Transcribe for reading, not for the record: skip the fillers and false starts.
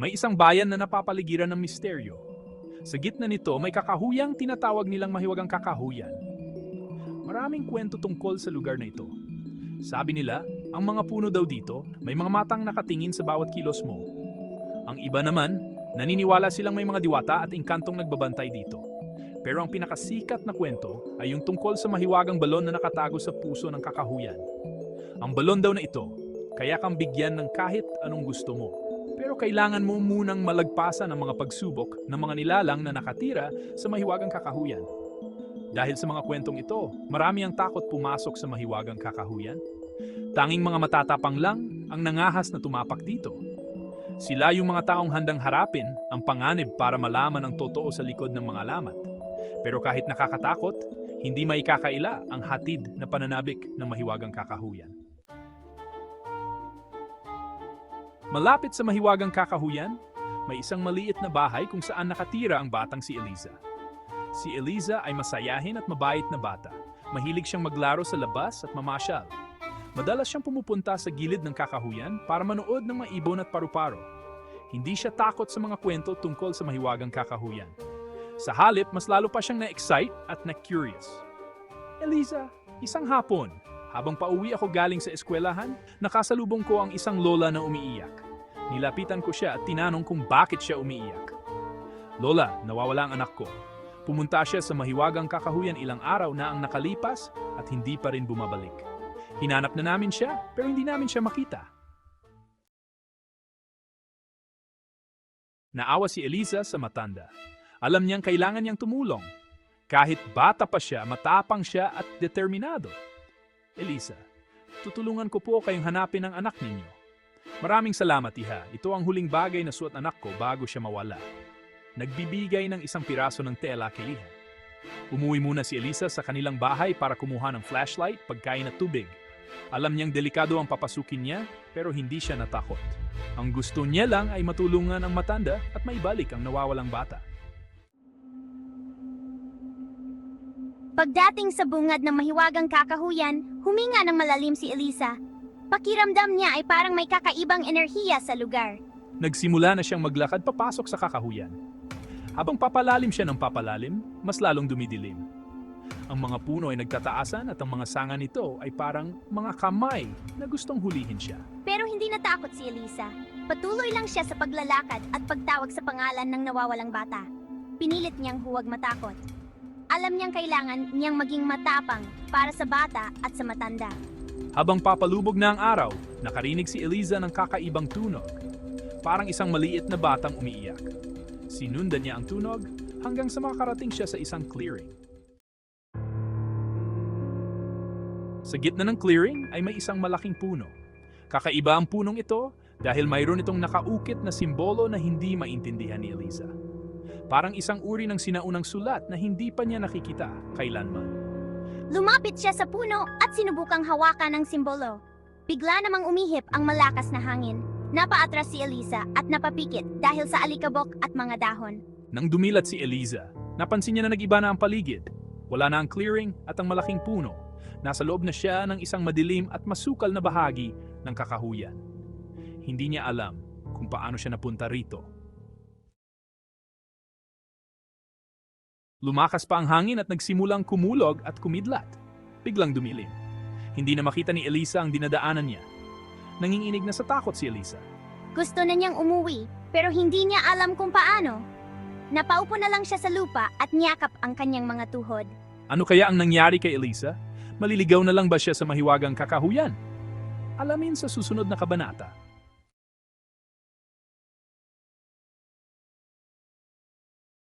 May isang bayan na napapaligiran ng misteryo. Sa gitna nito may kakahuyang tinatawag nilang mahiwagang kakahuyan. Maraming kwento tungkol sa lugar na ito. Sabi nila, ang mga puno daw dito may mga matang nakatingin sa bawat kilos mo. Ang iba naman, naniniwala silang may mga diwata at engkantong nagbabantay dito. Pero ang pinakasikat na kwento ay yung tungkol sa mahiwagang balon na nakatago sa puso ng kakahuyan. Ang balon daw na ito, kaya kang bigyan ng kahit anong gusto mo. Pero kailangan mo munang malagpasan ang mga pagsubok ng mga nilalang na nakatira sa mahiwagang kakahuyan. Dahil sa mga kwentong ito, marami ang takot pumasok sa mahiwagang kakahuyan. Tanging mga matatapang lang ang nangahas na tumapak dito. Sila yung mga taong handang harapin ang panganib para malaman ang totoo sa likod ng mga alamat. Pero kahit nakakatakot, hindi maikakaila ang hatid na pananabik ng mahiwagang kakahuyan. Malapit sa mahiwagang kakahuyan, may isang maliit na bahay kung saan nakatira ang batang si Eliza. Si Eliza ay masayahin at mabait na bata. Mahilig siyang maglaro sa labas at mamasyal. Madalas siyang pumupunta sa gilid ng kakahuyan para manood ng mga ibon at paru-paro. Hindi siya takot sa mga kwento tungkol sa mahiwagang kakahuyan. Sa halip, mas lalo pa siyang na-excite at na-curious. Eliza, isang hapon, habang pauwi ako galing sa eskwelahan, nakasalubong ko ang isang lola na umiiyak. Nilapitan ko siya at tinanong kung bakit siya umiiyak. Lola, nawawala ang anak ko. Pumunta siya sa mahiwagang kakahuyan ilang araw na ang nakalipas at hindi pa rin bumabalik. Hinanap na namin siya pero hindi namin siya makita. Naawa si Eliza sa matanda. Alam niyang kailangan niyang tumulong. Kahit bata pa siya, matapang siya at determinado. Eliza, tutulungan ko po kayong hanapin ang anak ninyo. Maraming salamat, iha. Ito ang huling bagay na suot anak ko bago siya mawala. Nagbibigay ng isang piraso ng tela kay Liha. Umuwi muna si Eliza sa kanilang bahay para kumuha ng flashlight, pagkain at tubig. Alam niyang delikado ang papasukin niya, pero hindi siya natakot. Ang gusto niya lang ay matulungan ang matanda at maibalik ang nawawalang bata. Pagdating sa bungad ng mahiwagang kakahuyan, huminga ng malalim si Eliza. Pakiramdam niya ay parang may kakaibang enerhiya sa lugar. Nagsimula na siyang maglakad papasok sa kakahuyan. Habang papalalim siya ng papalalim, mas lalong dumidilim. Ang mga puno ay nagtataasan at ang mga sanga nito ay parang mga kamay na gustong hulihin siya. Pero hindi natakot si Eliza. Patuloy lang siya sa paglalakad at pagtawag sa pangalan ng nawawalang bata. Pinilit niyang huwag matakot. Alam niyang kailangan niyang maging matapang para sa bata at sa matanda. Habang papalubog na ang araw, nakarinig si Eliza ng kakaibang tunog. Parang isang maliit na batang umiiyak. Sinundan niya ang tunog hanggang sa makarating siya sa isang clearing. Sa gitna ng clearing ay may isang malaking puno. Kakaiba ang punong ito dahil mayroon itong nakaukit na simbolo na hindi maintindihan ni Eliza. Parang isang uri ng sinaunang sulat na hindi pa niya nakikita kailanman. Lumapit siya sa puno at sinubukang hawakan ang simbolo. Bigla namang umihip ang malakas na hangin. Napaatras si Eliza at napapikit dahil sa alikabok at mga dahon. Nang dumilat si Eliza, napansin niya na nag-iba na ang paligid. Wala na ang clearing at ang malaking puno. Nasa loob na siya ng isang madilim at masukal na bahagi ng kakahuyan. Hindi niya alam kung paano siya napunta rito. Lumakas pa ang hangin at nagsimulang kumulog at kumidlat. Biglang dumilim. Hindi na makita ni Eliza ang dinadaanan niya. Nanginginig na sa takot si Eliza. Gusto na niyang umuwi, pero hindi niya alam kung paano. Napaupo na lang siya sa lupa at niyakap ang kanyang mga tuhod. Ano kaya ang nangyari kay Eliza? Maliligaw na lang ba siya sa mahiwagang kakahuyan? Alamin sa susunod na kabanata.